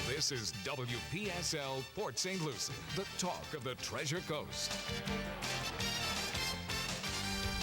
This is WPSL Port St. Lucie, the talk of the Treasure Coast.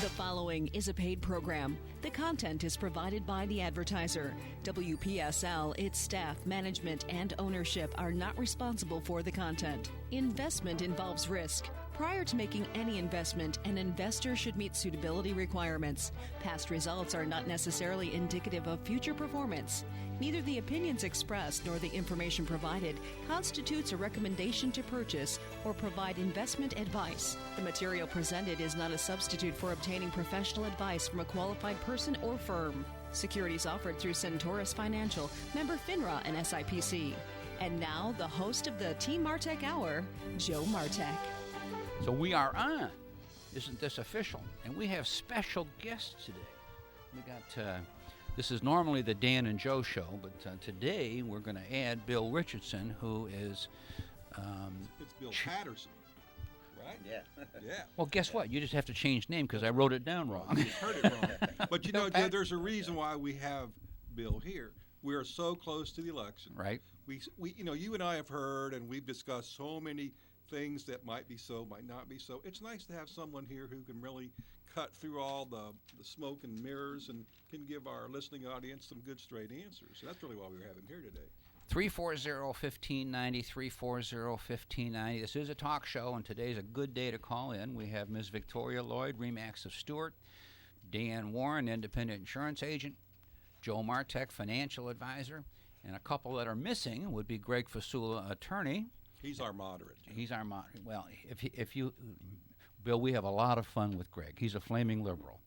The following is a paid program. The content is provided by the advertiser. WPSL, its staff, management, and ownership are not responsible for the content. Investment involves risk. Prior to making any investment, an investor should meet suitability requirements. Past results are not necessarily indicative of future performance. Neither the opinions expressed nor the information provided constitutes a recommendation to purchase or provide investment advice. The material presented is not a substitute for obtaining professional advice from a qualified person or firm. Securities offered through Centaurus Financial, member FINRA and SIPC. And now, the host of the Team Martek Hour, Joe Martek. So we are on. Isn't this official? And we have special guests today. We got, this is normally the Dan and Joe show, but today we're going to add Bill Richardson, who is... it's Bill Paterson, right? Yeah. Well, guess what? You just have to change name because I wrote it down wrong. You heard it wrong. But you know, Joe, there's a reason why we have Bill here. We are so close to the election. Right. We, you know, you and I have heard and we've discussed so many things that might be so, might not be so. It's nice to have someone here who can really cut through all the smoke and mirrors and can give our listening audience some good, straight answers. So that's really why we were having him here today. 340-1590, 340-1590. This is a talk show, and today's a good day to call in. We have Ms. Victoria Loyd, Remax of Stewart, Dan Woron, independent insurance agent, Joe Martek, financial advisor, and a couple that are missing would be Greg Fasula, attorney. He's our moderate. He's our moderate. Well, if you, Bill, we have a lot of fun with Greg. He's a flaming liberal.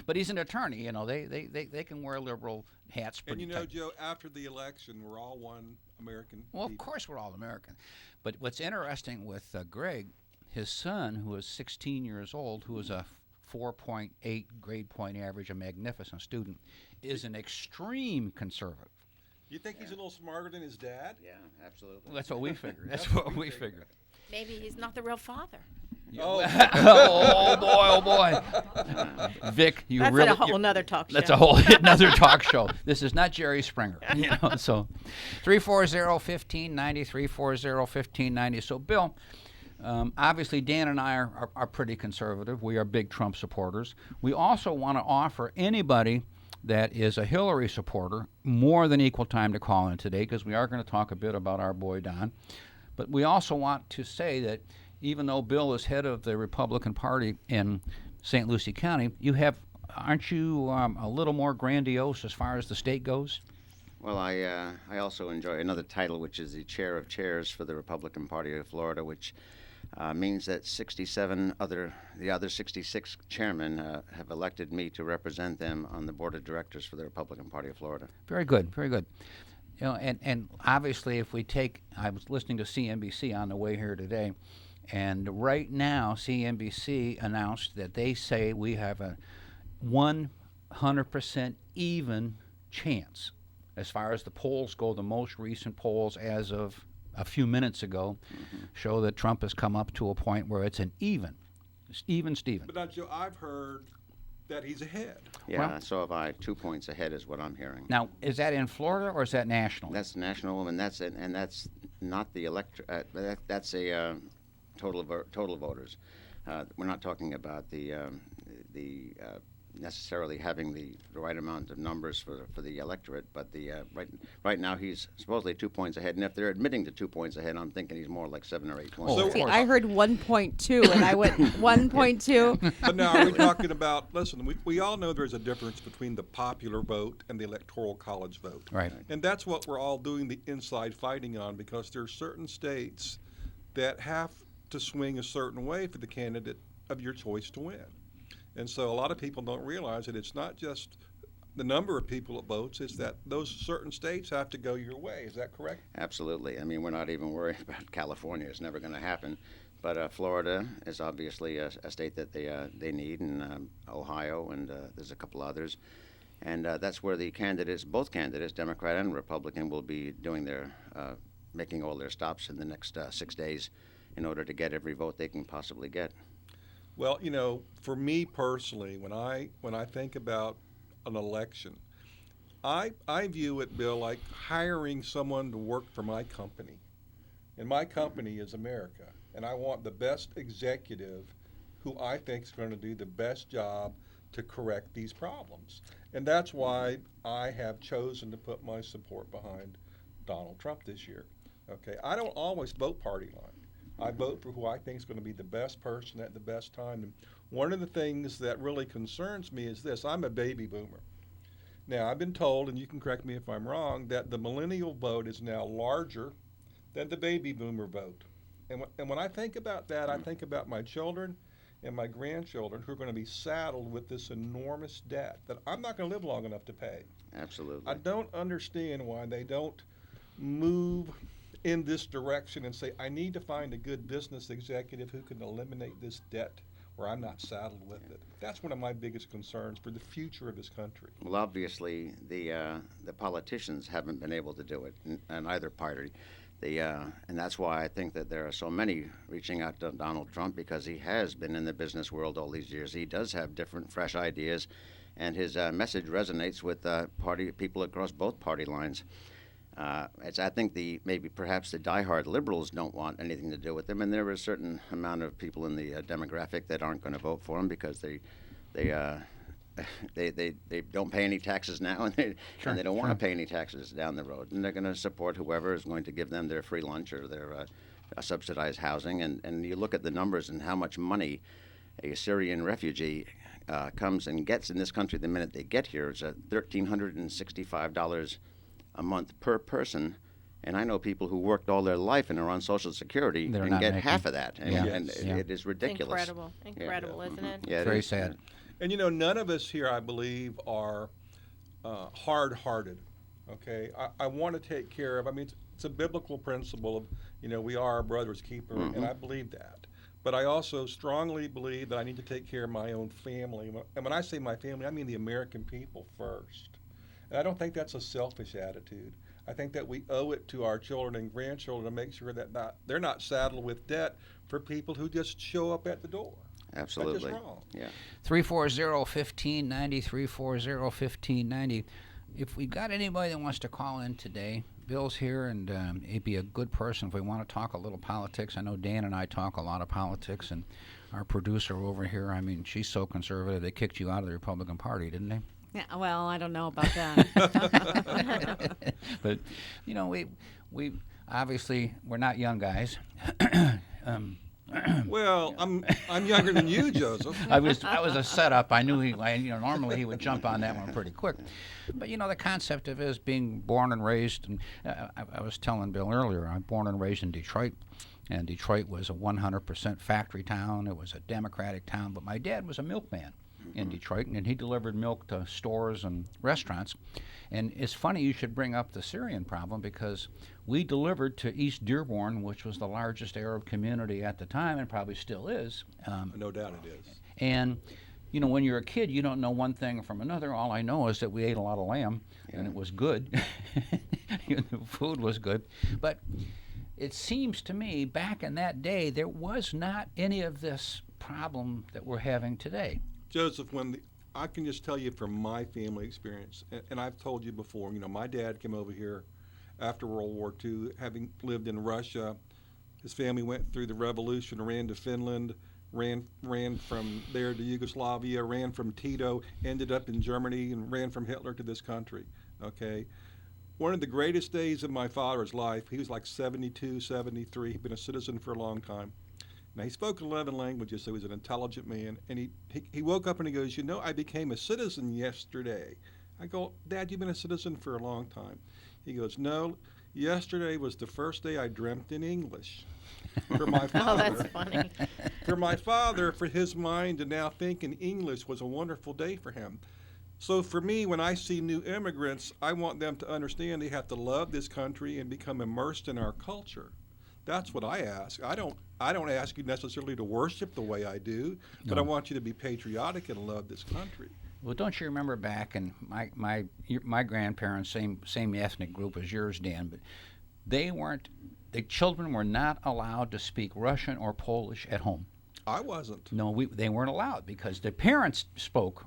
But he's an attorney, you know. They can wear liberal hats pretty And you know, tight. Joe, after the election, we're all one American Well, people. of course we're all American. But what's interesting with Greg, his son, who is 16 years old, who is a 4.8 grade point average, a magnificent student, is an extreme conservative. You think he's a little smarter than his dad? Yeah, absolutely. Well, that's what we figured. That's what we figured. Maybe he's not the real father. Oh, Oh boy. Vic, you That's really... a whole nother talk show. That's a whole another talk show. This is not Jerry Springer. You know, so 340-1590, 340-1590. So, Bill, obviously Dan and I are pretty conservative. We are big Trump supporters. We also want to offer anybody that is a Hillary supporter more than equal time to call in today, because we are going to talk a bit about our boy Don. But we also want to say that even though Bill is head of the Republican Party in St. Lucie County, aren't you a little more grandiose as far as the state goes? Well, I also enjoy another title, which is the chair of chairs for the Republican Party of Florida, which means that the other 66 chairmen have elected me to represent them on the board of directors for the Republican Party of Florida. Very good, very good. You know, and obviously I was listening to CNBC on the way here today, and right now CNBC announced that they say we have a 100% even chance as far as the polls go. The most recent polls as of a few minutes ago show that Trump has come up to a point where it's an even Steven. But now, Joe, I've heard that he's ahead. Yeah, Well- so have I. 2 points ahead is what I'm hearing. Now, is that in Florida or is that national? That's national, and that's not the that's a total voters. We're not talking about the necessarily having the right amount of numbers for the electorate, but right now he's supposedly 2 points ahead, and if they're admitting to 2 points ahead, I'm thinking he's more like 7 or 8 points. Oh, So- of See, course. I heard 1.2, and I went 1.2. But now, are we talking about, listen, we all know there's a difference between the popular vote and the electoral college vote. Right. And that's what we're all doing the inside fighting on, because there are certain states that have to swing a certain way for the candidate of your choice to win. And so a lot of people don't realize that it's not just the number of people that votes, it's that those certain states have to go your way. Is that correct? Absolutely. I mean, we're not even worried about California. It's never going to happen. But Florida is obviously a state that they need, and Ohio, and there's a couple others. And that's where both candidates, Democrat and Republican, will be doing making all their stops in the next 6 days in order to get every vote they can possibly get. Well, you know, for me personally, when I think about an election, I view it, Bill, like hiring someone to work for my company. And my company is America. And I want the best executive who I think is going to do the best job to correct these problems. And that's why I have chosen to put my support behind Donald Trump this year. Okay, I don't always vote party line. I vote for who I think is going to be the best person at the best time. And one of the things that really concerns me is this. I'm a baby boomer. Now, I've been told, and you can correct me if I'm wrong, that the millennial vote is now larger than the baby boomer vote. And when I think about that, I think about my children and my grandchildren who are going to be saddled with this enormous debt that I'm not going to live long enough to pay. Absolutely. I don't understand why they don't move in this direction and say, I need to find a good business executive who can eliminate this debt where I'm not saddled with it. That's one of my biggest concerns for the future of this country. Well, obviously, the politicians haven't been able to do it in either party. And that's why I think that there are so many reaching out to Donald Trump, because he has been in the business world all these years. He does have different, fresh ideas, and his message resonates with people across both party lines. I think perhaps the diehard liberals don't want anything to do with him, and there are a certain amount of people in the demographic that aren't going to vote for him because they don't pay any taxes now, and they don't want to pay any taxes down the road, and they're going to support whoever is going to give them their free lunch or their subsidized housing. And you look at the numbers and how much money a Syrian refugee comes and gets in this country the minute they get here. It's $1,365 a month per person. And I know people who worked all their life and are on Social Security and get half of that. And it is ridiculous. Incredible, isn't it? Yeah, Very sad. And none of us here, I believe, are hard-hearted. Okay, I want to take care of. I mean, it's a biblical principle of, we are our brother's keeper, and I believe that. But I also strongly believe that I need to take care of my own family. And when I say my family, I mean the American people first. And I don't think that's a selfish attitude. I think that we owe it to our children and grandchildren to make sure that they're not saddled with debt for people who just show up at the door. Absolutely. That's just wrong. Yeah. 340-1590, 340-1590. If we got anybody that wants to call in today, Bill's here, and he'd be a good person if we want to talk a little politics. I know Dan and I talk a lot of politics, and our producer over here, I mean, she's so conservative, they kicked you out of the Republican Party, didn't they? Yeah, well, I don't know about that. But, we obviously, we're not young guys. Well, I'm younger than you, Joseph. That was a setup. I knew normally he would jump on that one pretty quick. But the concept of his being born and raised, and I was telling Bill earlier, I'm born and raised in Detroit, and Detroit was a 100% factory town. It was a Democratic town, but my dad was a milkman in Detroit, and he delivered milk to stores and restaurants. And it's funny you should bring up the Syrian problem, because we delivered to East Dearborn, which was the largest Arab community at the time, and probably still is. No doubt it is. And, when you're a kid, you don't know one thing from another. All I know is that we ate a lot of lamb, and it was good. The food was good. But it seems to me, back in that day, there was not any of this problem that we're having today. Joseph, I can just tell you from my family experience, and I've told you before, my dad came over here after World War II, having lived in Russia. His family went through the revolution, ran to Finland, ran from there to Yugoslavia, ran from Tito, ended up in Germany, and ran from Hitler to this country, okay? One of the greatest days of my father's life, he was like 72, 73, he'd been a citizen for a long time. Now, he spoke 11 languages, so he was an intelligent man. And he woke up and he goes, I became a citizen yesterday. I go, Dad, you've been a citizen for a long time. He goes, no, yesterday was the first day I dreamt in English. For my father. Oh, that's funny. For my father, for his mind to now think in English was a wonderful day for him. So for me, when I see new immigrants, I want them to understand they have to love this country and become immersed in our culture. That's what I ask. I don't ask you necessarily to worship the way I do, but I want you to be patriotic and love this country. Well, don't you remember back in my grandparents, same ethnic group as yours, Dan, but the children were not allowed to speak Russian or Polish at home. I wasn't. No, they weren't allowed because the parents spoke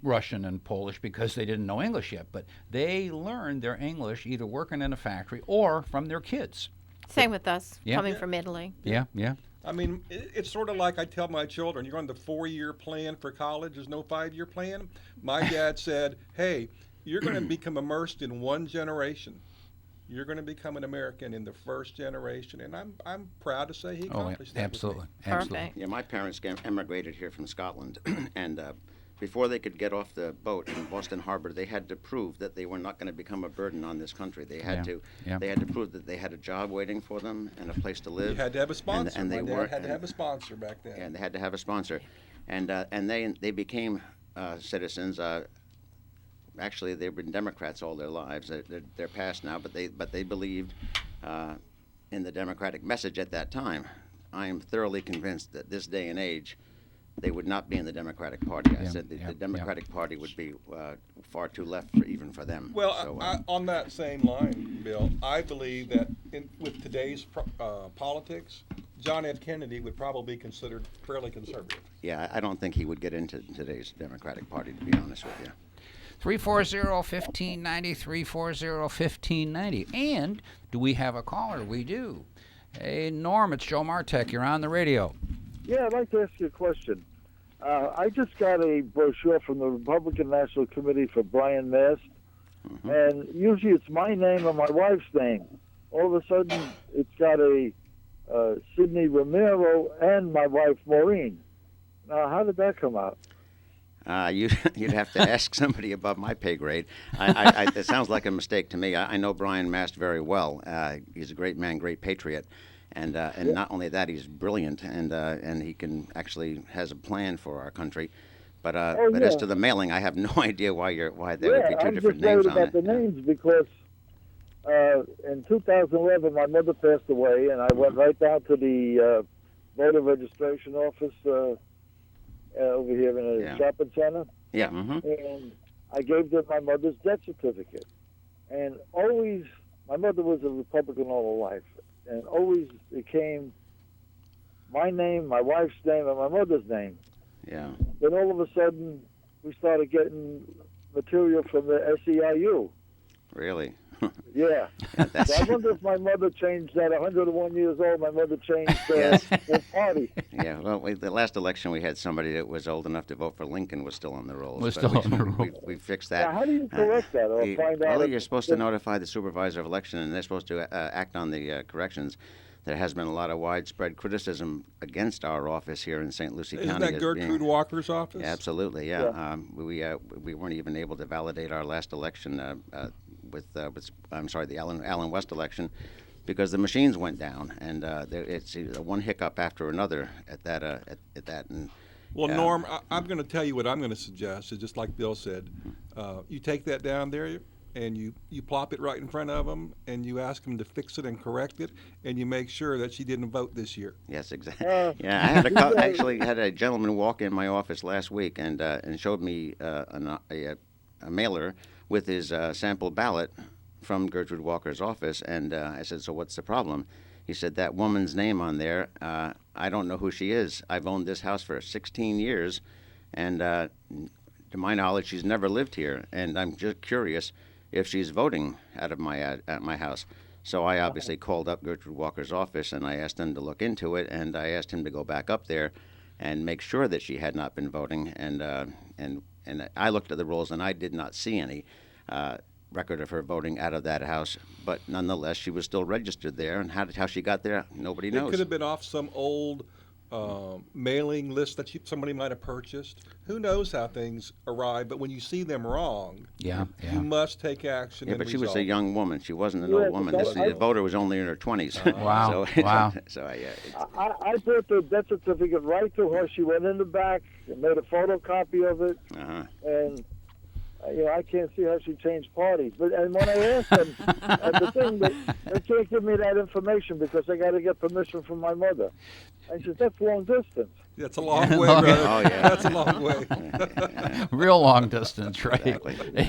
Russian and Polish because they didn't know English yet, but they learned their English either working in a factory or from their kids. Same with us, Yeah. coming from Italy. Yeah, yeah. I mean, it's sort of like I tell my children, you're on the 4-year plan for college. There's no 5-year plan. My dad said, hey, you're going to become immersed in one generation. You're going to become an American in the first generation. And I'm proud to say he accomplished that. Absolutely. with me. Absolutely. Perfect. Yeah, my parents emigrated here from Scotland, and before they could get off the boat in Boston Harbor, they had to prove that they were not going to become a burden on this country. They had They had to prove that they had a job waiting for them and a place to live. You had to have a sponsor. And they my were dad had to have a sponsor back then. and they had to have a sponsor, and they became citizens. Actually, they've been Democrats all their lives. They're past now, but they believed in the Democratic message at that time. I am thoroughly convinced that this day and age, they would not be in the Democratic Party. I said the Democratic Party would be far too left even for them. Well, So, on that same line, Bill, I believe that with today's politics, John F. Kennedy would probably be considered fairly conservative. yeah, I don't think he would get into today's Democratic Party, to be honest with you. 340-1590, 340-1590. And do we have a caller? We do. Hey, Norm, it's Joe Martek. You're on the radio. Yeah, I'd like to ask you a question. I just got a brochure from the Republican National Committee for Brian Mast, and usually it's my name and my wife's name. All of a sudden, it's got a Sidney Romero and my wife Maureen. Now, how did that come out? You'd have to ask somebody above my pay grade. It sounds like a mistake to me. I know Brian Mast very well. He's a great man, great patriot. And not only that, he's brilliant, and he can actually has a plan for our country. But as to the mailing, I have no idea why there would be two different names on it. I'm just worried about the names because in 2011 my mother passed away, and I went right down to the voter registration office over here in a shopping center. Yeah. And I gave them my mother's death certificate. And always, my mother was a Republican all her life. And always it came my name, my wife's name, and my mother's name. Yeah. Then all of a sudden, we started getting material from the SEIU. Really? Yeah. So I wonder if my mother changed that. 101 years old, my mother changed the party. Yeah, well, the last election we had somebody that was old enough to vote for Lincoln was still on the rolls. Was but still on the rolls. We fixed that. Now, how do you correct that or find out? Well, you're supposed to notify the supervisor of election, and they're supposed to act on the corrections. There has been a lot of widespread criticism against our office here in St. Lucie Isn't County. that Gertrude Walker's office? Absolutely, yeah. We weren't even able to validate our last election with the Allen West election because the machines went down, and it's one hiccup after another at that. And well, Norm, I'm going to tell you what I'm going to suggest. Is just like Bill said, you take that down there and you plop it right in front of them, and you ask them to fix it and correct it, and you make sure that she didn't vote this year. Yes, exactly. Yeah, I actually had a gentleman walk in my office last week and showed me a mailer with his sample ballot from Gertrude Walker's office, and I said, "So what's the problem?" He said, "That woman's name on there, I don't know who she is. I've owned this house for 16 years, and to my knowledge, she's never lived here, and I'm just curious if she's voting out of at my house." So I obviously called up Gertrude Walker's office, and I asked them to look into it, and I asked him to go back up there and make sure that she had not been voting, and I looked at the rolls, and I did not see any record of her voting out of that house, but nonetheless, she was still registered there, and how she got there, nobody knows. It could have been off some old mailing list that somebody might have purchased. Who knows how things arrive, but when you see them wrong, you must take action. Yeah, and but she was resolve a young woman. She wasn't an old woman. The voter was only in her 20s. Wow. So, Wow. So I brought the death certificate right to her. She went in the back and made a photocopy of it, and I can't see how she changed parties. And when I asked them, the thing they can't give me that information because I got to get permission from my mother. I said, "That's long distance." That's a long way, brother. Oh, yeah. That's a long way. Real long distance, right? Exactly. I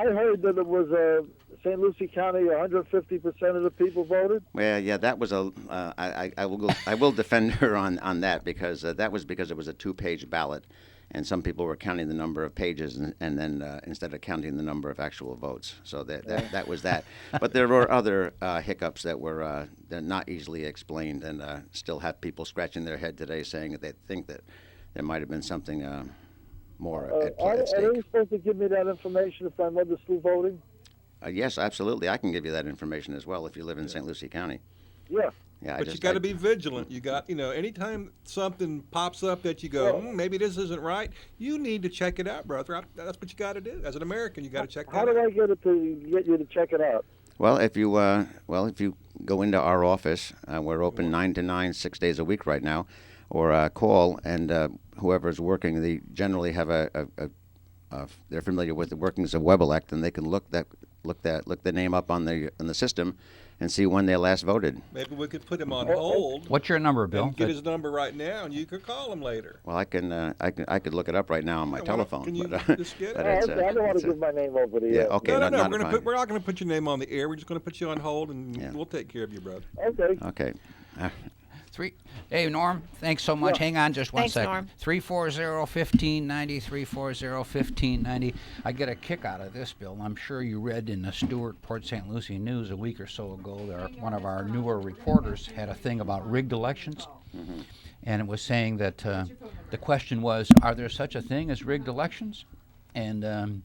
heard that it was St. Lucie County, 150% of the people voted. Well, yeah, that was I will defend her on that because that was because it was a 2-page ballot. and some people were counting the number of pages, and then instead of counting the number of actual votes. So that was that. But there were other hiccups that were they're not easily explained, and still have people scratching their head today saying that they think that there might have been something more at stake. Are you supposed to give me that information if my mother's still voting? Yes, absolutely. I can give you that information as well if you live in St. Lucie County. Yeah. Yeah, But you got to be vigilant. You got, anytime something pops up that you go, maybe this isn't right, you need to check it out, brother. That's what you got to do. As an American, you got to check that out. How do I get you to check it out? Well, if you go into our office, we're open 9 to 9, 6 days a week right now, or call, and whoever's working, they generally have they're familiar with the workings of WebElect, and they can look the name up on the system and see when they last voted. Maybe we could put him on hold. What's your number, Bill? And get his number right now, and you could call him later. Well, I could look it up right now on my telephone. Can you but, just get it? I don't want to give my name over to you. Yeah, okay. No, not we're not going to put your name on the air. We're just going to put you on hold, and we'll take care of you, brother. Okay. Okay. Hey, Norm, thanks so much. Yeah. Hang on just one Thanks, second. Norm. 340-1590, 340-1590. I get a kick out of this, Bill. I'm sure you read in the Stewart Port St. Lucie News a week or so ago, one of our newer reporters had a thing about rigged elections. Mm-hmm. And it was saying that the question was, are there such a thing as rigged elections? And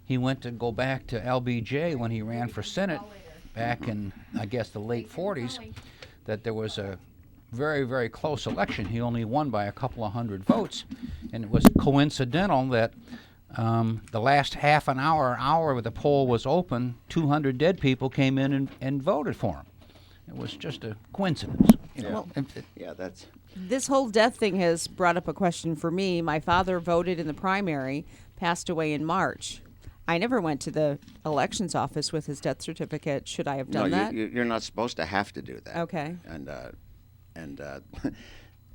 he went to go back to LBJ when he ran for Senate back in, I guess, the late 40s, that there was a very, very close election. He only won by a couple of hundred votes. And it was coincidental that the last half an hour where the poll was open, 200 dead people came in and voted for him. It was just a coincidence. Yeah, that's... This whole death thing has brought up a question for me. My father voted in the primary, passed away in March. I never went to the elections office with his death certificate. Should I have done that? You're not supposed to have to do that. Okay.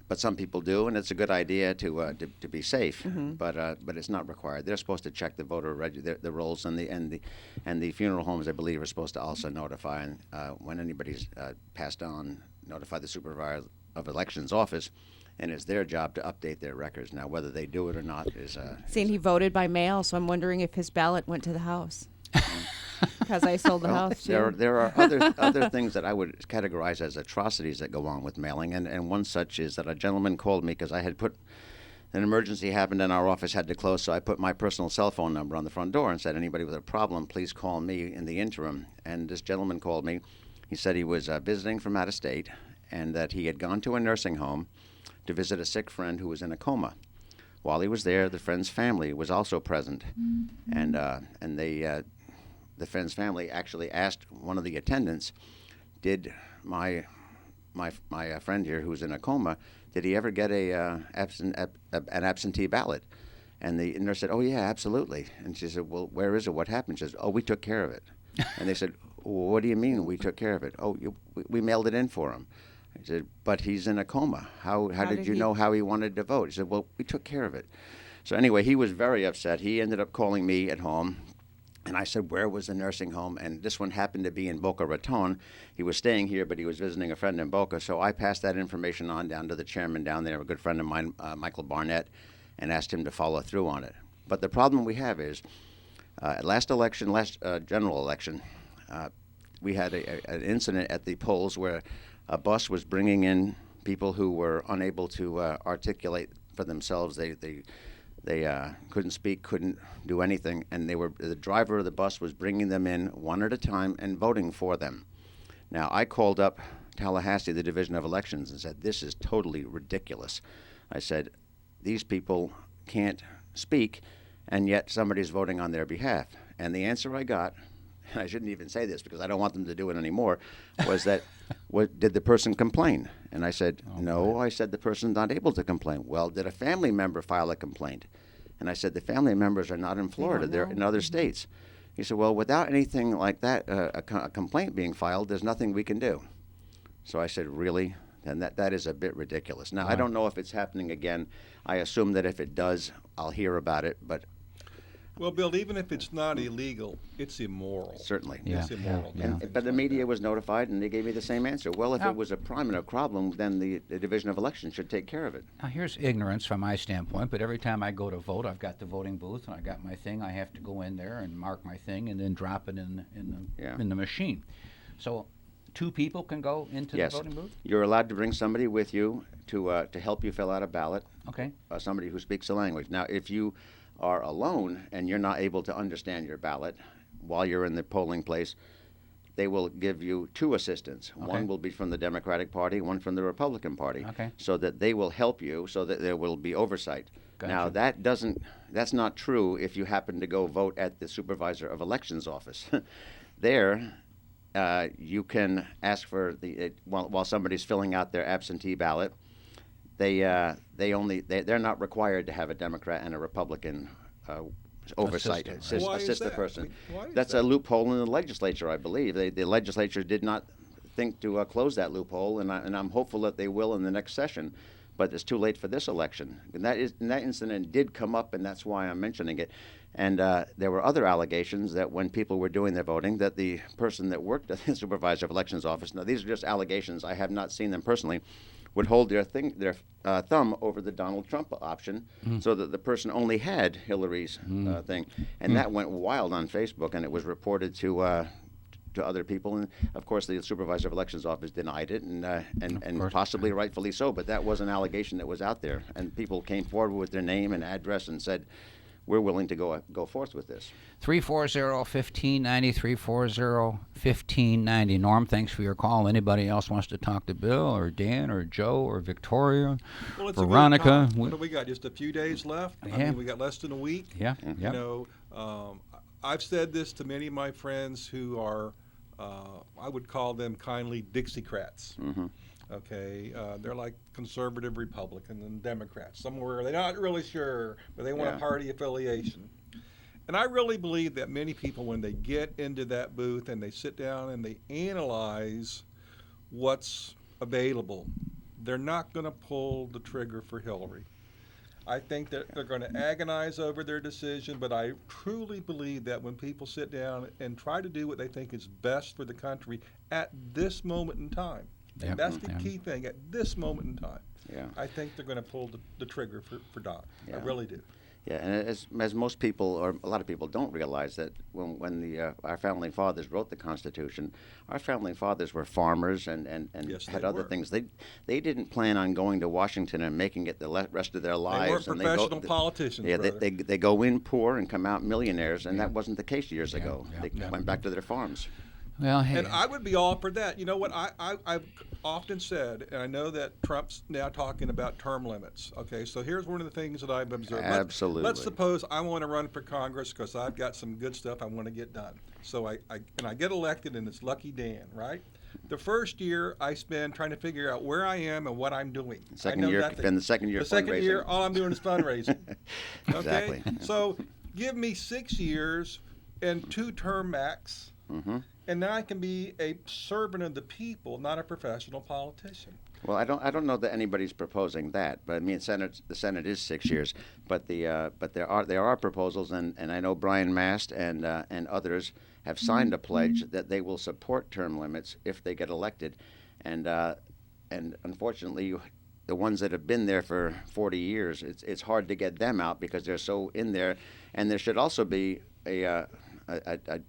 But some people do, and it's a good idea to be safe. Mm-hmm. But it's not required. They're supposed to check the voter the rolls, and the funeral homes, I believe, are supposed to also notify when anybody's passed on, notify the supervisor of elections office, and it's their job to update their records. Now, whether they do it or not is. Seeing he voted by mail, so I'm wondering if his ballot went to the house. Because I sold the house too. There are other things that I would categorize as atrocities that go on with mailing, and one such is that a gentleman called me because I had put an emergency happened and our office had to close, so I put my personal cell phone number on the front door and said, anybody with a problem, please call me in the interim. And this gentleman called me. He said he was visiting from out of state and that he had gone to a nursing home to visit a sick friend who was in a coma. While he was there, the friend's family was also present, and the friend's family actually asked one of the attendants, did my friend here who's in a coma, did he ever get an absentee ballot? And the nurse said, oh, yeah, absolutely. And she said, well, where is it? What happened? She says, oh, we took care of it. And they said, well, what do you mean we took care of it? Oh, we mailed it in for him. I said, but he's in a coma. How did you know how he wanted to vote? He said, well, we took care of it. So anyway, he was very upset. He ended up calling me at home. And I said, where was the nursing home? And this one happened to be in Boca Raton. He was staying here, but he was visiting a friend in Boca. So I passed that information on down to the chairman down there, a good friend of mine, Michael Barnett, and asked him to follow through on it. But the problem we have is, last general election, we had an incident at the polls where a bus was bringing in people who were unable to articulate for themselves. They couldn't speak, couldn't do anything, and the driver of the bus was bringing them in one at a time and voting for them. Now, I called up Tallahassee, the Division of Elections, and said, this is totally ridiculous. I said, these people can't speak, and yet somebody's voting on their behalf. And the answer I got, and I shouldn't even say this because I don't want them to do it anymore, was that, did the person complain? And I said, no, I said the person's not able to complain. Well, did a family member file a complaint? And I said, the family members are not in Florida, they're in other states. He said, well, without anything like that, a complaint being filed, there's nothing we can do. So I said, really? Then that is a bit ridiculous. Now, I don't know if it's happening again. I assume that if it does, I'll hear about it, but Well, Bill, even if it's not illegal, it's immoral. Certainly. It's immoral. But the media was notified, and they gave me the same answer. Well, if it was a prominent problem, then the Division of Elections should take care of it. Now, here's ignorance from my standpoint, but every time I go to vote, I've got the voting booth, and I got my thing. I have to go in there and mark my thing and then drop it in the machine. So 2 people can go into the voting booth? You're allowed to bring somebody with you to help you fill out a ballot. Okay. Somebody who speaks the language. Now, if you are alone and you're not able to understand your ballot while you're in the polling place, they will give you 2 assistants. Okay. One will be from the Democratic Party, one from the Republican Party, okay, so that they will help you, so that there will be oversight. Gotcha. Now, that's not true if you happen to go vote at the Supervisor of Elections office. There, you can ask for while somebody's filling out their absentee ballot. They're not required to have a Democrat and a Republican oversight assist the person. That's a loophole in the legislature, I believe. The legislature did not think to close that loophole, and I'm hopeful that they will in the next session. But it's too late for this election. And that incident did come up, and that's why I'm mentioning it. And there were other allegations that when people were doing their voting, that the person that worked at the Supervisor of Elections office, now these are just allegations, I have not seen them personally, would hold their thumb over the Donald Trump option, so that the person only had Hillary's thing. And that went wild on Facebook, and it was reported to other people. And, of course, the Supervisor of Elections office denied it, and possibly rightfully so. But that was an allegation that was out there. And people came forward with their name and address and said, we're willing to go forth with this. 340-1590, 340-1590. Norm, thanks for your call. Anybody else wants to talk to Bill or Dan or Joe or Victoria, well, it's Veronica? What do we got? Just a few days left? Yeah. I mean, we got less than a week. Yeah. You know, I've said this to many of my friends who are, I would call them kindly Dixiecrats. Mm-hmm. Okay, they're like conservative Republicans and Democrats. Somewhere they're not really sure, but they want a party affiliation. And I really believe that many people, when they get into that booth and they sit down and they analyze what's available, they're not going to pull the trigger for Hillary. I think that they're going to agonize over their decision, but I truly believe that when people sit down and try to do what they think is best for the country at this moment in time, and that's the key thing, at this moment in time, I think they're going to pull the trigger for Don. I really do. Yeah, and as most people, or a lot of people, don't realize that when our founding fathers wrote the Constitution, our founding fathers were farmers and had other things. They didn't plan on going to Washington and making it the rest of their lives. They weren't professional politicians. Yeah, they go in poor and come out millionaires, and that wasn't the case years ago. They went back to their farms. Well, hey. And I would be all for that. You know what? I've often said, and I know that Trump's now talking about term limits. Okay, so here's one of the things that I've observed. Absolutely. Let's suppose I want to run for Congress because I've got some good stuff I want to get done. So I get elected, and it's Lucky Dan, right? The first year I spend trying to figure out where I am and what I'm doing. The second year, the second year, all I'm doing is fundraising. Okay? Exactly. So give me 6 years and 2-term max. Mm-hmm. And then I can be a servant of the people, not a professional politician. Well, I don't know that anybody's proposing that, but I mean, the Senate is 6 years, but there are proposals, and I know Brian Mast and others have signed a pledge that they will support term limits if they get elected, and unfortunately, the ones that have been there for 40 years, it's hard to get them out because they're so in there, and there should also be a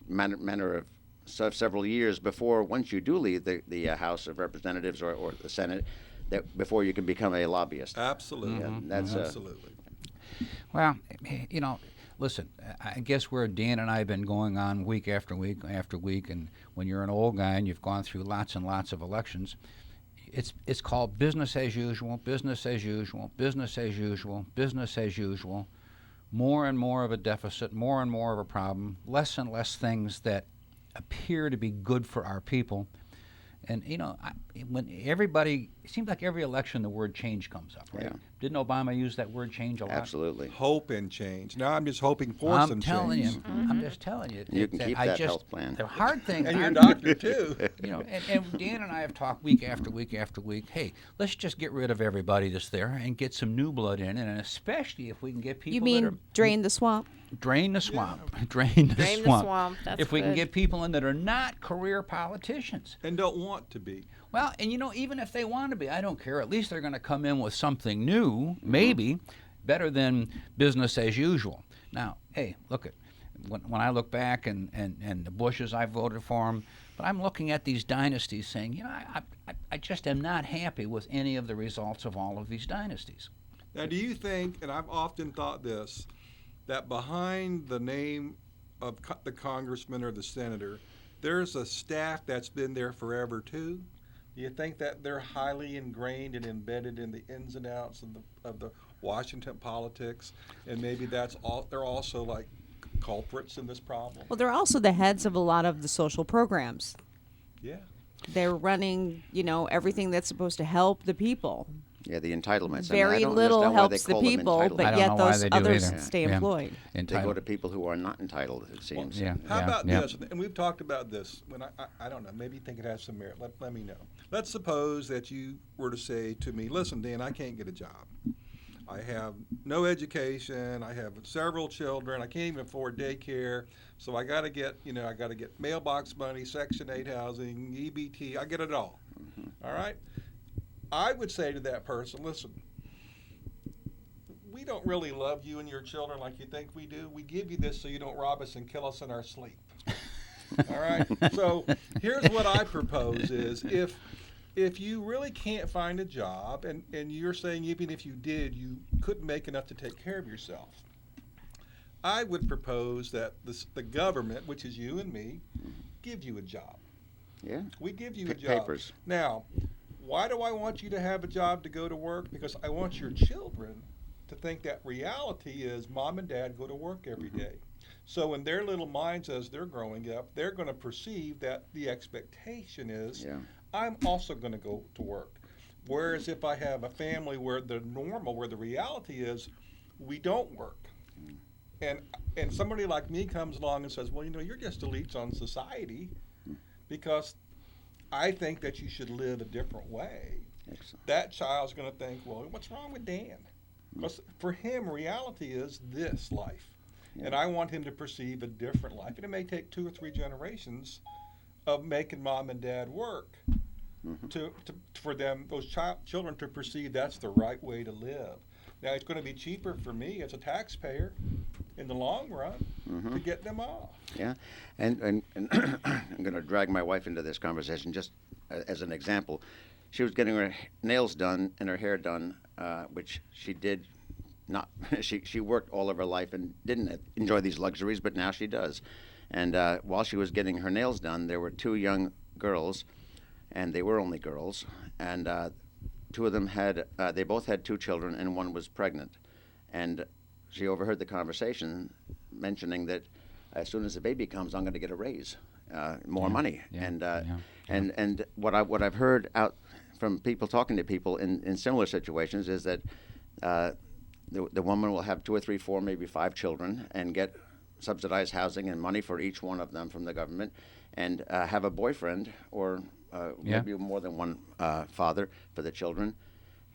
manner of several years before, once you do leave the House of Representatives or the Senate, that before you can become a lobbyist. Absolutely. Mm-hmm. That's absolutely. Well, you know, listen, I guess where Dan and I have been going on week after week after week, and when you're an old guy and you've gone through lots and lots of elections, it's called business as usual, business as usual, business as usual, business as usual. More and more of a deficit, more and more of a problem, less and less things that appear to be good for our people. And, you know, when everybody, it seems like every election the word change comes up, right? Didn't Obama use that word change a lot? Absolutely. Hope and change. Now I'm just hoping for I'm some telling change. you. I'm just telling you. You can keep that health plan. The hard thing. And your doctor too. You know, and Dan and I have talked week after week after week. Hey, let's just get rid of everybody that's there and get some new blood in, and especially if we can get people. You that are, mean drain the swamp? drain the swamp? Drain the Drain the swamp. swamp, that's if we can good. get people in that are not career politicians. And don't want to be. Well, and you know, even if they want to be, I don't care. At least they're going to come in with something new, maybe better than business as usual. Now, hey, look at when I look back and the Bushes, I voted for them, but I'm looking at these dynasties saying, you know, I just am not happy with any of the results of all of these dynasties. Now, do you think, and I've often thought this, that behind the name of the congressman or the senator, there's a staff that's been there forever too? Do you think that they're highly ingrained and embedded in the ins and outs of the Washington politics, and maybe that's all? They're also like culprits in this problem. Well, they're also the heads of a lot of the social programs. Yeah. They're running, you know, everything that's supposed to help the people. Yeah, the entitlements. Very I don't little understand why they helps the call them people, entitled. I but don't yet know why those they do others either. stay Yeah. employed. They go Entitled. to people who are not entitled, it seems. Yeah. How about yeah. this? And we've talked about this. When I don't know, maybe you think it has some merit. Let me know. Let's suppose that you were to say to me, listen, Dan, I can't get a job. I have no education. I have several children. I can't even afford daycare. So I got to get, I got to get mailbox money, Section 8 housing, EBT. I get it all. All right? I would say to that person, listen, we don't really love you and your children like you think we do. We give you this so you don't rob us and kill us in our sleep. All right? So here's what I propose is if you really can't find a job and you're saying even if you did, you couldn't make enough to take care of yourself, I would propose that the government, which is you and me, give you a job. Yeah. We give you a job. Papers. Now, why do I want you to have a job to go to work? Because I want your children to think that reality is mom and dad go to work every day. So in their little minds as they're growing up, they're going to perceive that the expectation is I'm also going to go to work. Whereas if I have a family where the reality is we don't work. And somebody like me comes along and says, well, you're just a leech on society because I think that you should live a different way. Excellent. That child's going to think, well, what's wrong with Dan? Because for him, reality is this life. And I want him to perceive a different life. And it may take 2 or 3 generations of making mom and dad work for them, those children to perceive that's the right way to live. Now, it's going to be cheaper for me as a taxpayer in the long run to get them off. Yeah, and I'm going to drag my wife into this conversation just as an example. She was getting her nails done and her hair done, which she did not. She worked all of her life and didn't enjoy these luxuries, but now she does. And while she was getting her nails done, there were 2 young girls, and they were only girls, and 2 of them they both had 2 children, and one was pregnant. And she overheard the conversation mentioning that as soon as the baby comes, I'm going to get a raise, more money. And what I've heard out from people talking to people in similar situations is that the woman will have 2 or 3, 4, maybe 5 children and get subsidized housing and money for each one of them from the government, and have a boyfriend or maybe more than one father for the children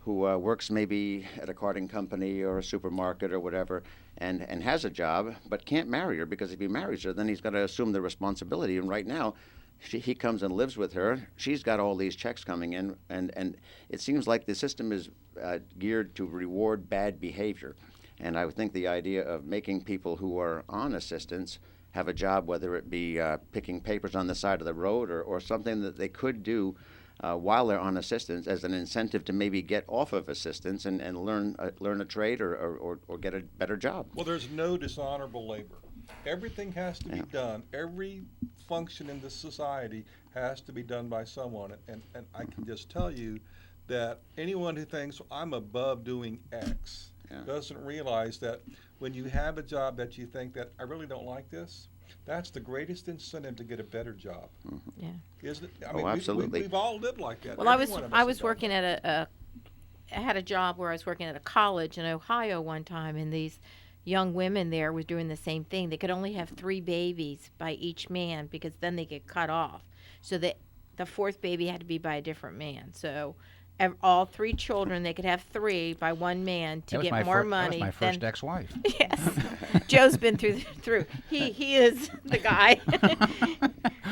who works maybe at a carting company or a supermarket or whatever and has a job but can't marry her because if he marries her then he's got to assume the responsibility. And right now he comes and lives with her. She's got all these checks coming in, and it seems like the system is geared to reward bad behavior. And I would think the idea of making people who are on assistance have a job, whether it be picking papers on the side of the road or something that they could do while they're on assistance as an incentive to maybe get off of assistance and learn a trade or get a better job. Well, there's no dishonorable labor. Everything has to be done. Every function in this society has to be done by someone. And I can just tell you that anyone who thinks I'm above doing X doesn't realize that when you have a job that you think that I really don't like this, that's the greatest incentive to get a better job. Yeah. Isn't it? I mean, absolutely. We've all lived like that. Well, Every one of us I was has done working at had a job where I was working at a college in Ohio one time, and these young women there were doing the same thing. They could only have 3 babies by each man because then they get cut off. So the 4th baby had to be by a different man. So all 3 children, they could have 3 by one man to get more money. That was my first ex-wife. Yes. Joe's been through. He is the guy.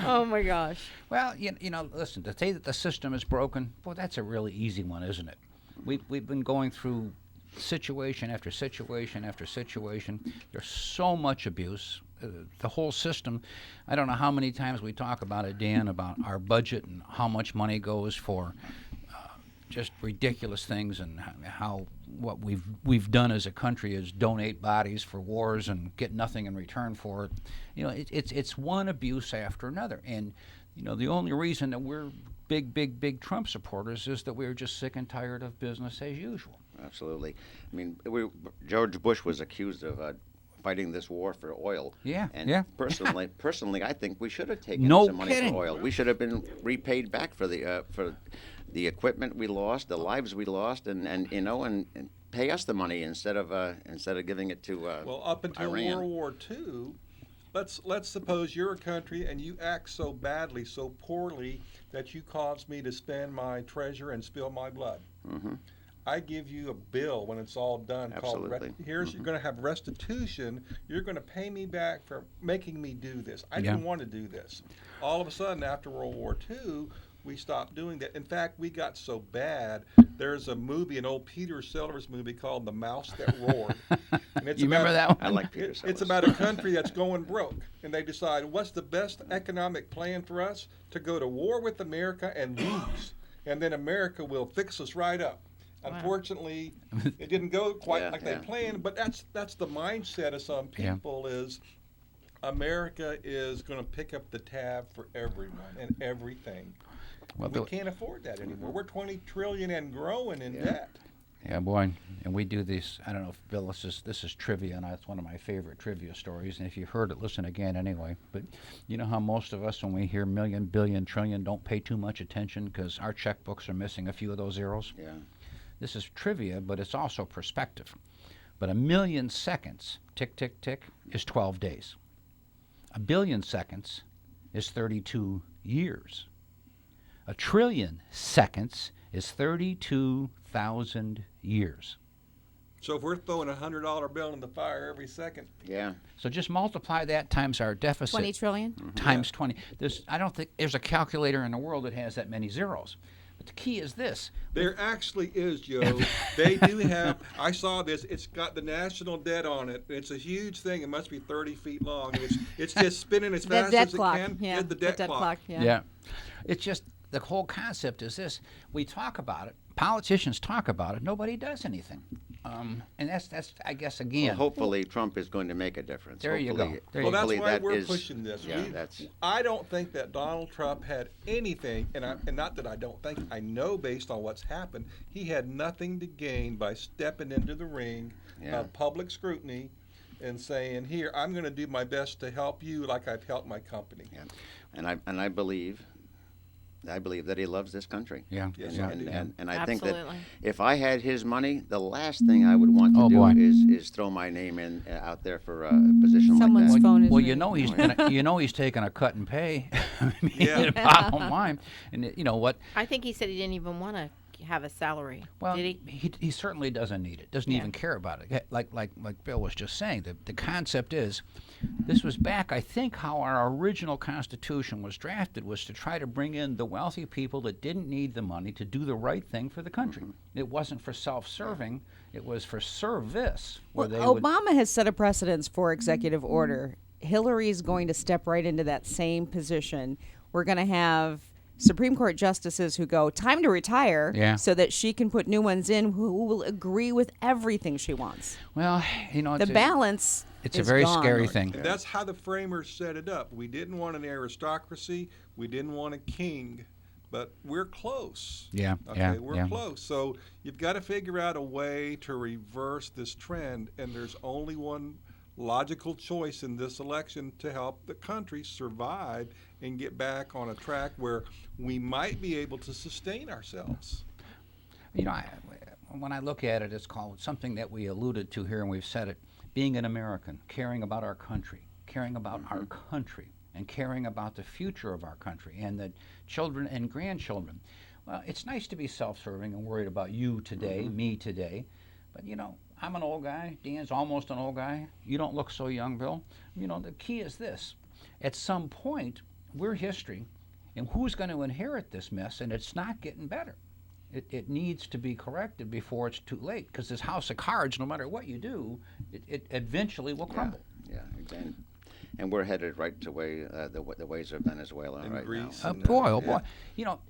Oh, my gosh. Well, you know, listen, to say that the system is broken, well, that's a really easy one, isn't it? We've been going through situation after situation after situation. There's so much abuse. The whole system, I don't know how many times we talk about it, Dan, about our budget and how much money goes for just ridiculous things, and how what we've done as a country is donate bodies for wars and get nothing in return for it. You know, it's one abuse after another. And you know, the only reason that we're big Trump supporters is that we're just sick and tired of business as usual. Absolutely. I mean, George Bush was accused of fighting this war for oil. Yeah. And yeah. personally, I think we should have taken No some money kidding. for oil. We should have been repaid back for the equipment we lost, the lives we lost, and pay us the money instead of giving it to well, up until Iran. World War II, let's suppose you're a country and you act so badly, so poorly, that you cause me to spend my treasure and spill my blood. Mm-hmm. I give you a bill when it's all done. Absolutely. Called you're going to have restitution. You're going to pay me back for making me do this. I didn't want to do this. All of a sudden, after World War II, we stopped doing that. In fact, we got so bad. There's a movie, an old Peter Sellers movie called The Mouse That Roared. And it's You remember that one? I like Peter Sellers. It's about a country that's going broke, and they decide, what's the best economic plan for us? To go to war with America and lose, and then America will fix us right up. Wow. Unfortunately, it didn't go quite like they planned, but that's the mindset of some people is America is going to pick up the tab for everyone and everything. Well, we can't afford that anymore. We're $20 trillion and growing in debt. Yeah, boy, and we do these. I don't know if Bill, this is trivia, and it's one of my favorite trivia stories. And if you've heard it, listen again anyway. But you know how most of us, when we hear million, billion, trillion, don't pay too much attention because our checkbooks are missing a few of those zeros. Yeah. This is trivia, but it's also perspective. But 1,000,000 seconds, tick, tick, tick, is 12 days. 1 billion seconds is 32 years. 1 trillion seconds is 32,000 years. So if we're throwing a $100 bill in the fire every second, So just multiply that times our deficit. 20 trillion? Times 20. I don't think there's a calculator in the world that has that many zeros. But the key is this. there actually is, Joe. They do have, I saw this, it's got the national debt on it. It's a huge thing. It must be 30 feet long. And it's just spinning as fast as it can. Yeah, the debt clock. Yeah. It's just the whole concept is this. We talk about it. Politicians talk about it. Nobody does anything. And that's I guess, again. Well, hopefully Trump is going to make a difference. There you go. Well, that's Hopefully why we're is- pushing this. Yeah, I don't think that Donald Trump had anything, and not that I don't think, I know based on what's happened, he had nothing to gain by stepping into the ring of public scrutiny and saying, here, I'm going to do my best to help you like I've helped my company. Yeah. And I believe that he loves this country. Yeah. Yes, yeah. I do. And I think that Absolutely. if I had his money, the last thing I would want to do is throw my name in out there for a position Someone's like that. phone is Well, ringing. you know he's taking a cut and pay. Yeah. Bottom line, and you know what? I think he said he didn't even want to have a salary. Well, Did he? he certainly doesn't need it. Doesn't even care about it. Like Bill was just saying, the concept is, this was back, I think, how our original Constitution was drafted was to try to bring in the wealthy people that didn't need the money to do the right thing for the country. It wasn't for self-serving. It was for service. Where Well, they Obama has set a precedence for executive order. Hillary's going to step right into that same position. We're going to have Supreme Court justices who go, time to retire, so that she can put new ones in who will agree with everything she wants. Well, you know, The balance it's is a very gone. scary thing. And that's how the framers set it up. We didn't want an aristocracy. We didn't want a king. But we're close. Yeah, Okay, yeah, we're yeah. close. So you've got to figure out a way to reverse this trend. And there's only one logical choice in this election to help the country survive and get back on a track where we might be able to sustain ourselves. You know, when I look at it, it's called something that we alluded to here, and we've said it, being an American, caring about our country, caring about our country, and caring about the future of our country and the children and grandchildren. Well, it's nice to be self-serving and worried about you today, me today, but I'm an old guy. Dan's almost an old guy. You don't look so young, Bill. The key is this. At some point, we're history, and who's going to inherit this mess? And it's not getting better. It needs to be corrected before it's too late, because this house of cards, no matter what you do, it eventually will crumble. Yeah, exactly. And we're headed right to the ways of Venezuela And right Greece now. and, Boy.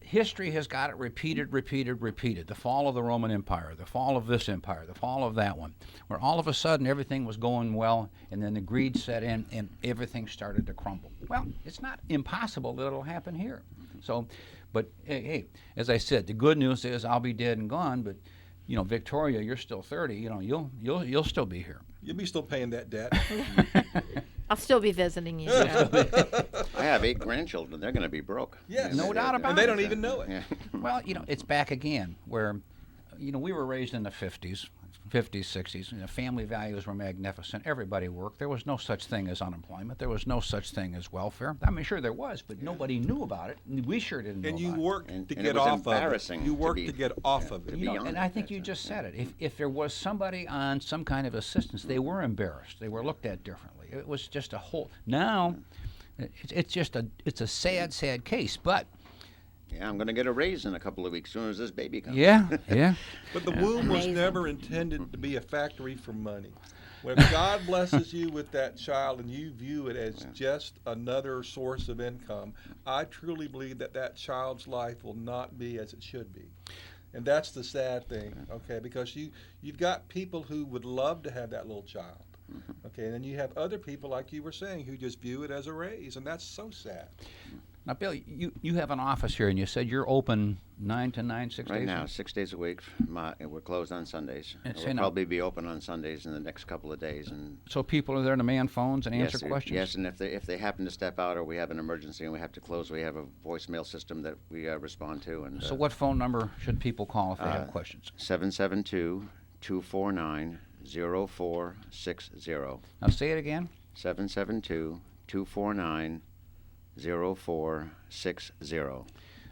History has got it repeated. The fall of the Roman Empire, the fall of this empire, the fall of that one, where all of a sudden everything was going well, and then the greed set in, and everything started to crumble. Well, it's not impossible that it'll happen here. So, but hey, as I said, the good news is I'll be dead and gone, but Victoria, you're still 30. You'll still be here. You'll be still paying that debt. I'll still be visiting you. I have 8 grandchildren. They're going to be broke. Yes. No doubt about it. And they don't even know it. Yeah. Well, it's back again where, we were raised in the 50s, 60s. Family values were magnificent. Everybody worked. There was no such thing as unemployment. There was no such thing as welfare. I mean, sure there was, but nobody knew about it. We sure didn't know And you about worked And to it get was off of it. embarrassing You to worked be- to get off of to it. be on and it. I think you just said it. If there was somebody on some kind of assistance, they were embarrassed. They were looked at differently. It was just a whole. Now, it's a sad case. But Yeah, I'm going to get a raise in a couple of weeks as soon as this baby comes. yeah. But the womb was Amazing. never intended to be a factory for money. When God blesses you with that child and you view it as just another source of income, I truly believe that child's life will not be as it should be. And that's the sad thing, okay, because you've got people who would love to have that little child, okay, and then you have other people, like you were saying, who just view it as a raise, and that's so sad. Now, Bill, you have an office here, and you said you're open 9 to 9, 6 Right days? now, 6 days a week. We're closed on Sundays. And say We'll now- probably be open on Sundays in the next couple of days. And So people are there to man phones and answer yes, questions? Yes, and if they happen to step out or we have an emergency and we have to close, we have a voicemail system that we respond to. And So what phone number should people call if they have questions? 772-249-0460. Now say it again. 772-249-0460.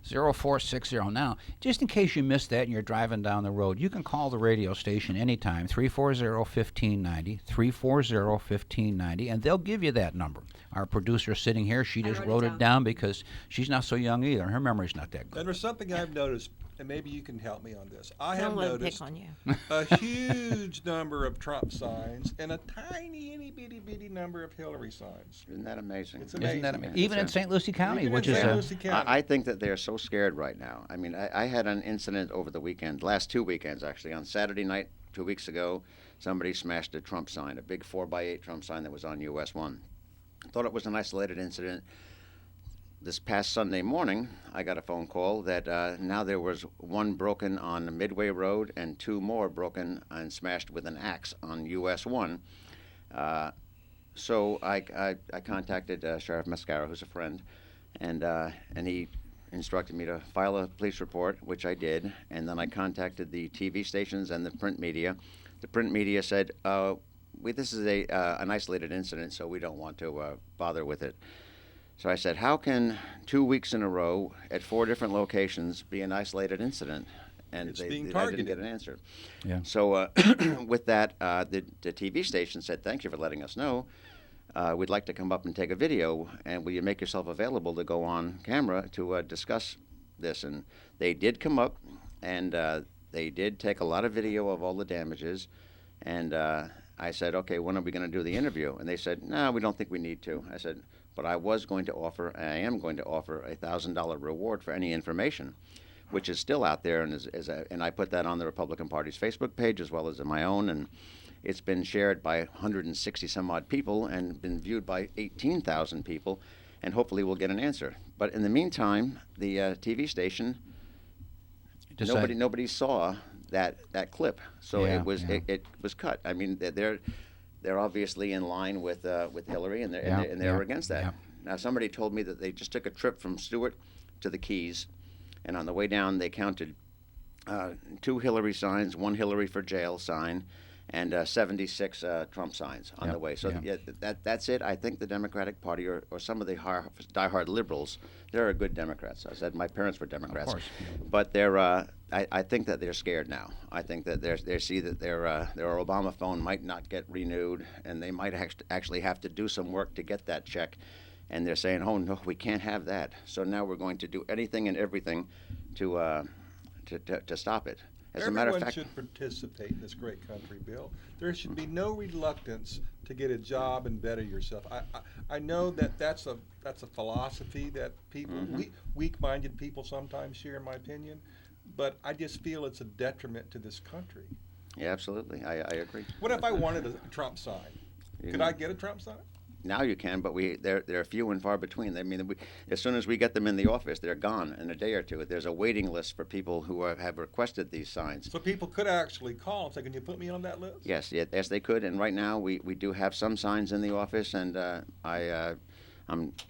0460. Now, just in case you missed that and you're driving down the road, you can call the radio station anytime, 340-1590, 340-1590, and they'll give you that number. Our producer sitting here, she just wrote it down because she's not so young either. Her memory's not that good. And there's something I've noticed, and maybe you can help me on this. I have Don't let him noticed pick on you. a huge number of Trump signs and a tiny, itty-bitty number of Hillary signs. Isn't that amazing? It's amazing. Isn't that amazing? Even in St. Lucie County, Even in which is St. a... Lucie County. I think that they're so scared right now. I mean, I had an incident over the weekend, last 2 weekends actually. On Saturday night, 2 weeks ago, somebody smashed a Trump sign, a big 4x8 Trump sign that was on US 1. Thought it was an isolated incident. This past Sunday morning, I got a phone call that now there was one broken on Midway Road and 2 more broken and smashed with an axe on US 1. So I contacted Sheriff Mascara, who's a friend, and he instructed me to file a police report, which I did, and then I contacted the TV stations and the print media. The print media said, this is an isolated incident, so we don't want to bother with it. So I said, how can 2 weeks in a row at 4 different locations be an isolated incident? And It's I being didn't targeted. get an answer. Yeah. So with that, the TV station said, thank you for letting us know. We'd like to come up and take a video, and will you make yourself available to go on camera to discuss this? And they did come up, and they did take a lot of video of all the damages. And I said, okay, when are we going to do the interview? And they said, no, we don't think we need to. I said, but I am going to offer a $1,000 reward for any information, which is still out there, and I put that on the Republican Party's Facebook page as well as in my own, and it's been shared by 160 some odd people and been viewed by 18,000 people, and hopefully we'll get an answer. But in the meantime, the TV station, nobody saw that clip, so Yeah, it was cut. I mean, they're obviously in line with Hillary, and they're Yeah, against that. yeah. Now, somebody told me that they just took a trip from Stewart to the Keys, and on the way down they counted 2 Hillary signs, 1 Hillary for jail sign, and 76 Trump signs on the way. So that's it. I think the Democratic Party or some of the diehard liberals, they're good Democrats. I said my parents were Democrats, Of course. but they're. I think that they're scared now. I think that they see that their Obama phone might not get renewed, and they might actually have to do some work to get that check. And they're saying, "Oh no, we can't have that." So now we're going to do anything and everything to stop it. As a matter of Everyone fact, should participate in this great country, Bill. There should be no reluctance to get a job and better yourself. I know that that's a philosophy that people, weak-minded people sometimes share, in my opinion, but I just feel it's a detriment to this country. yeah, absolutely, I agree. What if I wanted a Trump sign? Could I get a Trump sign? Now you can, but they're few and far between. I mean, as soon as we get them in the office, they're gone in a day or two. There's a waiting list for people who have requested these signs. So people could actually call and say, "Can you put me on that list?" Yes, yes, they could. And right now we do have some signs in the office, and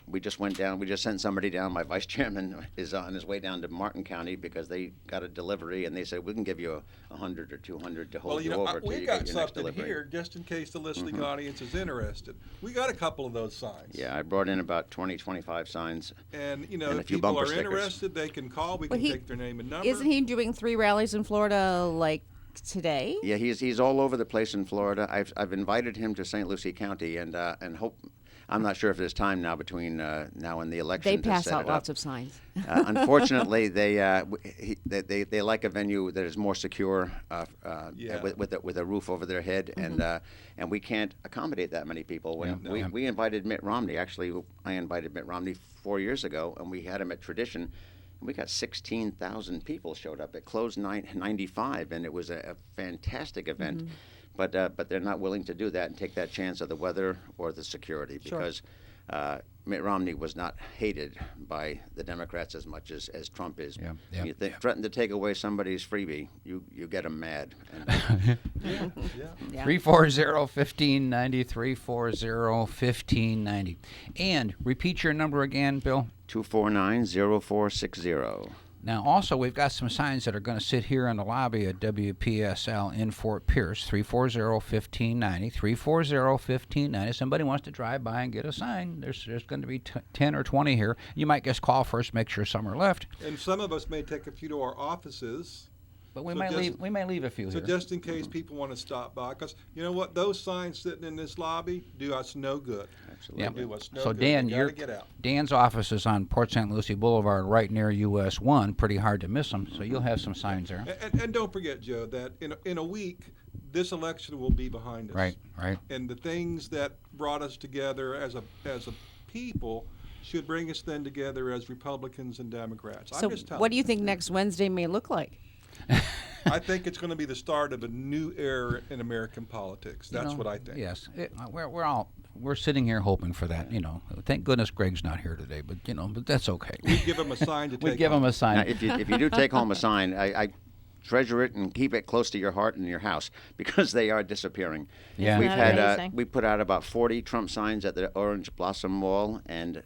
we just went down. We just sent somebody down. My vice chairman is on his way down to Martin County because they got a delivery, and they said we can give you 100 or 200 to hold Well, you over till we you got get your next something delivery. here just in case the listening audience is interested. We got a couple of those signs. Yeah, I brought in about 20, 25 signs. And, And a if few people bumper are stickers. interested, they can call. We Well, can take their name and number. Isn't he doing 3 rallies in Florida like today? Yeah, he's all over the place in Florida. I've invited him to St. Lucie County and hope. I'm not sure if there's time now between now and the election. They to pass set out it lots up. of signs. Unfortunately, they like a venue that is more secure, with a roof over their head, and we can't accommodate that many people. We invited Mitt Romney. Actually, I invited Mitt Romney 4 years ago, and we had him at Tradition. And we got 16,000 people showed up. It closed 95, and it was a fantastic event. But they're not willing to do that and take that chance of the weather or the security because Mitt Romney was not hated by the Democrats as much as Trump is. You threaten to take away somebody's freebie, you get them mad. And, 340-1590, 340-1590. And repeat your number again, Bill. 249-0460. Now, also, we've got some signs that are going to sit here in the lobby at WPSL in Fort Pierce, 340-1590, 340-1590. Somebody wants to drive by and get a sign. There's going to be 10 or 20 here. You might just call first, make sure some are left. And some of us may take a few to our offices. But we So might just- leave a few So here. just in case people want to stop by, because you know what, those signs sitting in this lobby do us no good. Absolutely. They do us no So good. Dan, We gotta get out. Dan's office is on Port St. Lucie Boulevard, right near US 1. Pretty hard to miss them. So you'll have some signs there. And don't forget, Joe, that in a week, this election will be behind us. Right. And the things that brought us together as a people should bring us then together as Republicans and Democrats. So I'm just telling what do you think next Wednesday may look like? I think it's going to be the start of a new era in American politics. That's what I think. Yes, we're sitting here hoping for that. Thank goodness Greg's not here today, but that's okay. We give them a sign to take. We give him a sign. Now, if you do take home a sign, I treasure it and keep it close to your heart and your house because they are disappearing. Yeah. We've Isn't that had amazing? we put out about 40 Trump signs at the Orange Blossom Mall, and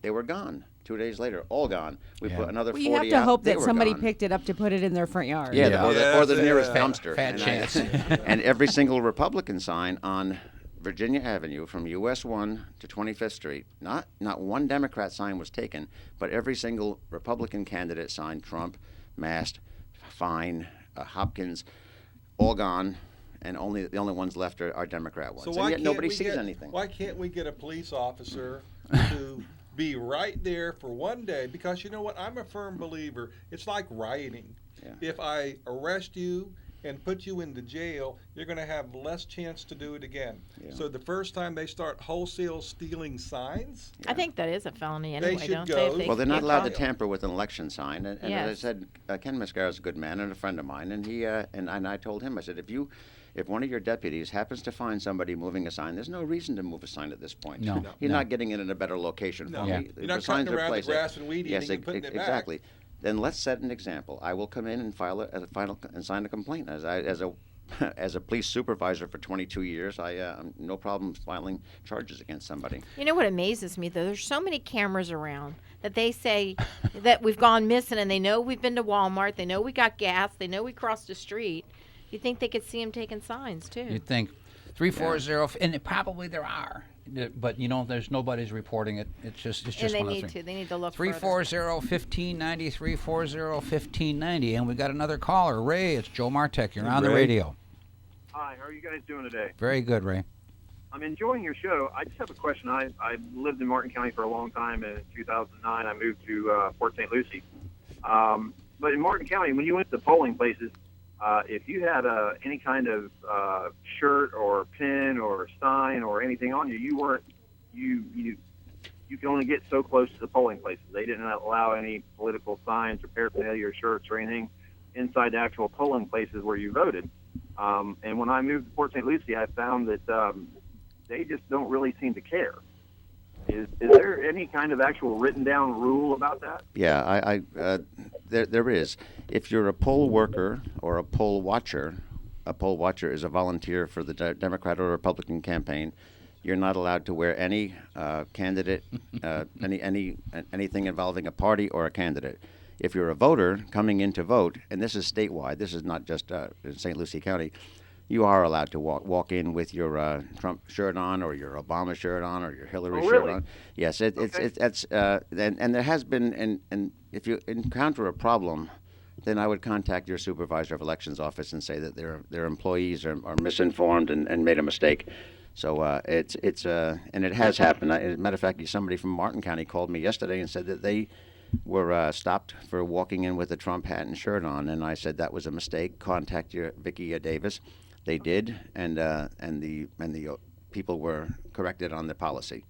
they were gone. 2 days later, all gone. We put another Well, 40 you have to out. hope They that were somebody gone. picked it up to put it in their front yard. Yeah, or the nearest yeah. dumpster. Fat chance. And every single Republican sign on Virginia Avenue from US 1 to 25th Street, not one Democrat sign was taken, but every single Republican candidate sign, Trump, Mast, Fine, Hopkins, all gone, and the only ones left are Democrat ones. So And why yet can't nobody we sees get, anything. Why can't we get a police officer to be right there for one day? Because you know what? I'm a firm believer. It's like rioting. Yeah. If I arrest you and put you into jail, you're going to have less chance to do it again. Yeah. So the first time they start wholesale stealing signs, I think that is a felony anyway, should don't go. they? If they Well, they're not get allowed to caught? tamper with an election sign. And as I Yes. said, Ken Mascara is a good man and a friend of mine. And he and I told him, I said, if one of your deputies happens to find somebody moving a sign, there's no reason to move a sign at this point. No. You're No. not getting it in a better location. No. for Yeah. me. You're not The signs cutting are around the placed grass and weed yes, eating and putting it back. exactly. Then let's set an example. I will come in and sign a complaint as a as a police supervisor for 22 years, I no problem filing charges against somebody. You know what amazes me, though? There's so many cameras around that they say that we've gone missing, and they know we've been to Walmart. They know we got gas. They know we crossed the street. You'd think they could see them taking signs, too. You'd think 340, and probably there are. But, there's nobody's reporting it. It's just one of the things. They need to look 340-1590, 340-1590. And we got another caller. Ray, it's Joe Martek. You're on the radio. Hi, how are you guys doing today? Very good, Ray. I'm enjoying your show. I just have a question. I lived in Martin County for a long time, and in 2009 I moved to Port St. Lucie. But in Martin County, when you went to the polling places, if you had any kind of shirt or pin or sign or anything on you, you could only get so close to the polling places. They didn't allow any political signs or paraphernalia or shirts or anything inside the actual polling places where you voted. And when I moved to Port St. Lucie, I found that they just don't really seem to care. Is there any kind of actual written down rule about that? Yeah, there is. If you're a poll worker or a poll watcher is a volunteer for the Democrat or Republican campaign. You're not allowed to wear any candidate, anything involving a party or a candidate. If you're a voter coming in to vote, and this is statewide, this is not just in St. Lucie County, you are allowed to walk in with your Trump shirt on, or your Obama shirt on, or your Hillary shirt on. Yes, it's and there has been, and if you encounter a problem, then I would contact your supervisor of elections office and say that their employees are misinformed and made a mistake. So and it has happened. As a matter of fact, somebody from Martin County called me yesterday and said that they were stopped for walking in with a Trump hat and shirt on, and I said that was a mistake. Contact your Vicki Davis. They did, and the people were corrected on the policy.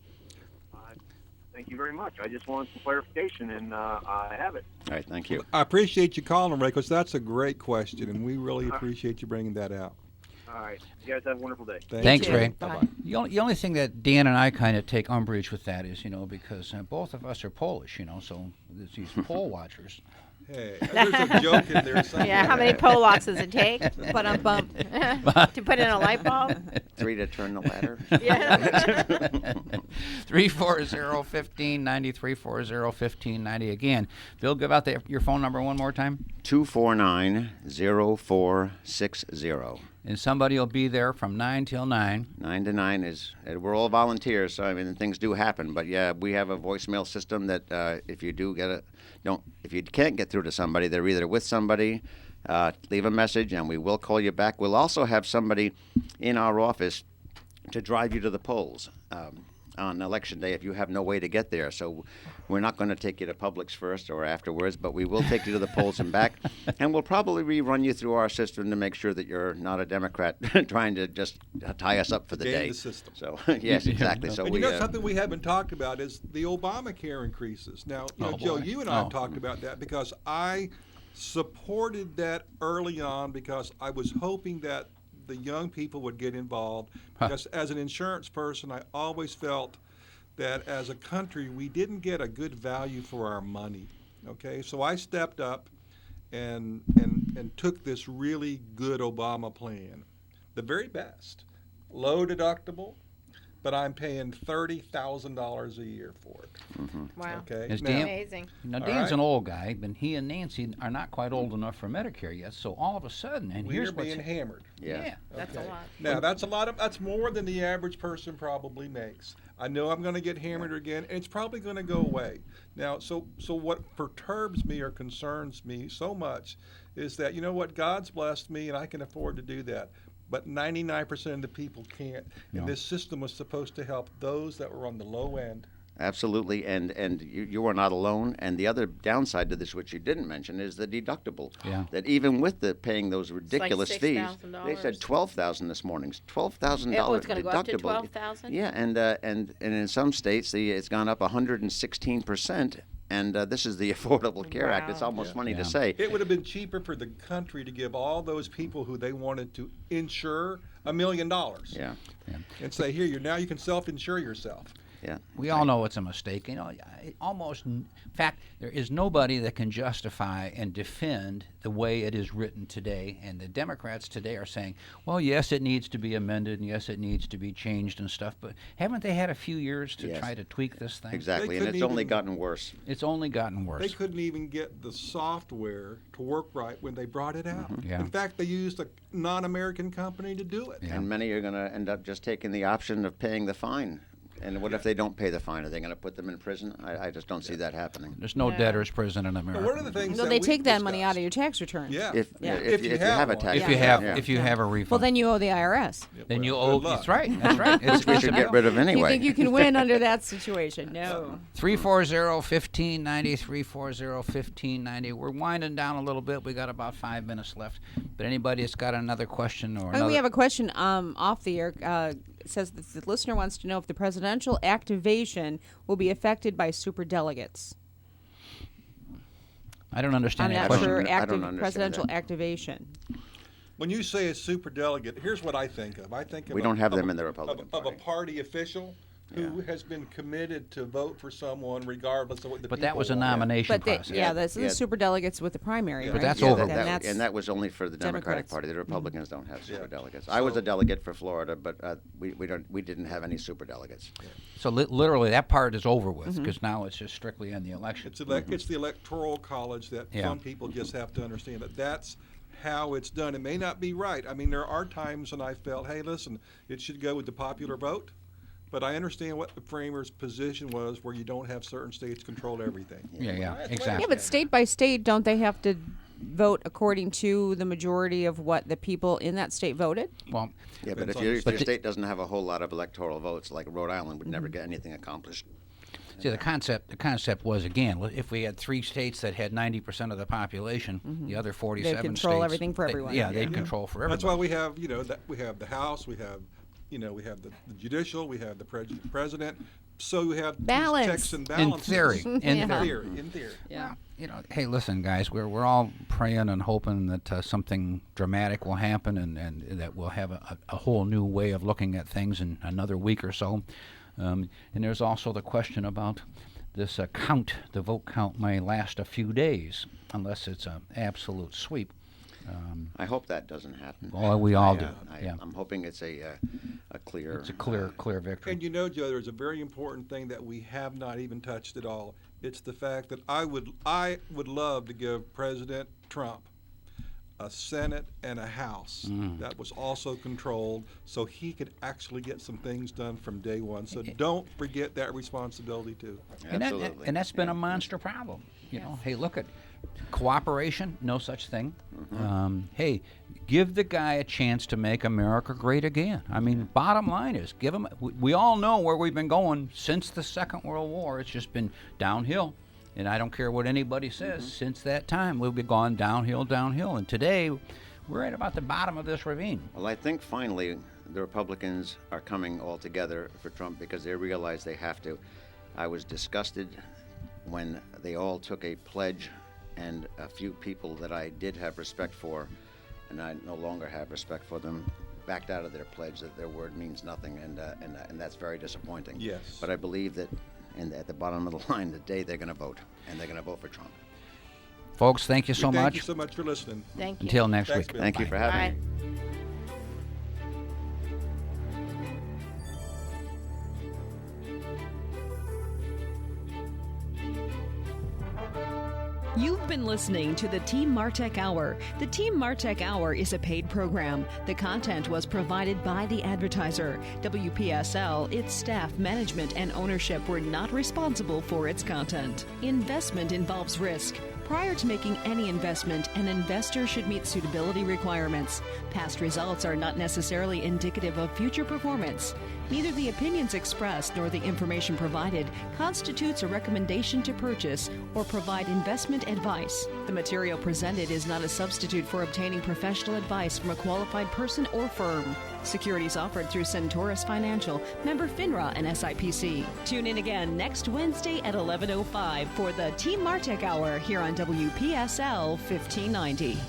Thank you very much. I just wanted some clarification, and I have it. All right, thank you. I appreciate you calling, Ray, because that's a great question, and we really appreciate you bringing that out. All right. You guys have a wonderful day. Thanks, Ray. Bye. The only thing that Dan and I kind of take umbrage with that is, because both of us are Polish, so there's these poll watchers. Hey, there's a joke in there somewhere. Yeah, how many Polacks does it take? But I'm bummed. To put in a light bulb? 3 to turn the ladder. Yeah. 340-1590, 340-1590. Again, Bill, give out your phone number one more time. 249-0460. And somebody will be there from 9 till 9. 9 to 9 is, we're all volunteers, so things do happen. But yeah, we have a voicemail system that if you do if you can't get through to somebody, they're either with somebody, leave a message and we will call you back. We'll also have somebody in our office to drive you to the polls on election day if you have no way to get there. So we're not going to take you to Publix first or afterwards, but we will take you to the polls and back, and we'll probably rerun you through our system to make sure that you're not a Democrat trying to just tie us up for the day. The system. So yes, exactly. So and something we haven't talked about is the Obamacare increases. Now, Joe, you and I have talked about that because I supported that early on because I was hoping that the young people would get involved. Because as an insurance person, I always felt that as a country, we didn't get a good value for our money. Okay, so I stepped up and took this really good Obama plan, the very best, low deductible, but I'm paying $30,000 a year for it. Mm-hmm. Wow. Okay, Amazing. Now, Dan's an old guy, but he and Nancy are not quite old enough for Medicare yet. So all of a sudden, and we're being hammered. Yeah. That's a lot. Now that's more than the average person probably makes. I know I'm going to get hammered again, and it's probably going to go away. Now, so what perturbs me or concerns me so much is that God's blessed me, and I can afford to do that. But 99% of the people can't. And this system was supposed to help those that were on the low end. Absolutely, and you are not alone. And the other downside to this, which you didn't mention, is the deductible. Yeah. That even with paying those ridiculous like fees, $6,000. they said $12,000 this morning. $12,000 It's going to go up to $12,000. Yeah, and in some states, it's gone up 116%. And this is the Affordable Care Act. It's almost funny to say. It would have been cheaper for the country to give all those people who they wanted to insure $1 million. Yeah. And say, here, now you can self-insure yourself. Yeah. We all know it's a mistake. In fact, there is nobody that can justify and defend the way it is written today. And the Democrats today are saying, well, yes, it needs to be amended, and yes, it needs to be changed and stuff. But haven't they had a few years to try to tweak this thing? Exactly, and it's only gotten worse. It's only gotten worse. They couldn't even get the software to work right when they brought it out. Yeah. In fact, they used a non-American company to do it. Yeah. And many are going to end up just taking the option of paying the fine. And what if they don't pay the fine? Are they going to put them in prison? I just don't see that happening. There's no debtor's prison in America. One of the things No, that they we take that money discussed- out of your tax return. Yeah. If you have a one. tax, If you have a refund, Well, then you owe the IRS. then you Good owe. luck. That's right. That's right. It's, we should get rid of You anyway. think you can win under that situation? No. 340-1590, 340-1590. We're winding down a little bit. We got about 5 minutes left. But anybody that's got another question or another... We have a question off the air. It says that the listener wants to know if the presidential activation will be affected by superdelegates. I don't understand I'm that not question. sure. I don't understand Presidential that. activation. When you say a super delegate, here's what I think of. I think of We don't have them in the Republican of a Party. party official who has been committed to vote for someone regardless of what the But people that was a want. nomination But process. that's the superdelegates with the primary. Yeah. But right? that's Yeah, over. and that was only for the Democratic Democrats. Party. The Republicans don't have Yeah. superdelegates. I was a delegate for Florida, but we didn't have any superdelegates. So literally, that part is over with because now it's just strictly in the election. It's the electoral college that Yeah. some people just have to understand that that's how it's done. It may not be right. I mean, there are times when I felt, hey, listen, it should go with the popular vote. But I understand what the framers' position was, where you don't have certain states control everything. Yeah, That's exactly. Yeah, but state by state, don't they have to vote according to the majority of what the people in that state voted? Well, Yeah, but Depends if on your, the if your state. state doesn't have a whole lot of electoral votes, like Rhode Island would never get anything accomplished. see, the concept was, again, if we had 3 states that had 90% of the population, the other 47 They'd control states... everything for everyone. Yeah, they'd control for everybody. That's why we have, we have the House, we have the judicial, we have the president. So we have these Balance. checks and In balances. theory. Yeah. In theory. Yeah. Hey, listen, guys, we're all praying and hoping that something dramatic will happen and that we'll have a whole new way of looking at things in another week or so. And there's also the question about this count. The vote count may last a few days unless it's an absolute sweep. I hope that doesn't happen. Well, we all do. Yeah. I'm hoping it's a clear. It's a clear victory. And Joe, there's a very important thing that we have not even touched at all. It's the fact that I would love to give President Trump a Senate and a House that was also controlled, so he could actually get some things done from day one. So don't forget that responsibility too. Absolutely. And that's been a monster problem. Hey, look at cooperation, no such thing. Hey, give the guy a chance to make America great again. I mean, bottom line is, give him. We all know where we've been going since the Second World War. It's just been downhill. And I don't care what anybody says, since that time, we've been gone downhill. And today, we're at about the bottom of this ravine. Well, I think finally the Republicans are coming all together for Trump because they realize they have to. I was disgusted when they all took a pledge and a few people that I did have respect for, and I no longer have respect for them, backed out of their pledge that their word means nothing, and that's very disappointing. Yes. But I believe that at the bottom of the line, the day they're going to vote, and they're going to vote for Trump. Folks, thank you so Thank much. you so much for listening. Thank you. Until next Thanks, week. Bill. Thank you for having me. You've been listening to the Team Martek Hour. The Team Martek Hour is a paid program. The content was provided by the advertiser. WPSL, its staff, management, and ownership were not responsible for its content. Investment involves risk. Prior to making any investment, an investor should meet suitability requirements. Past results are not necessarily indicative of future performance. Neither the opinions expressed nor the information provided constitutes a recommendation to purchase or provide investment advice. The material presented is not a substitute for obtaining professional advice from a qualified person or firm. Securities offered through Centaurus Financial, member FINRA and SIPC. Tune in again next Wednesday at 11:05 for the Team Martek Hour here on WPSL 1590.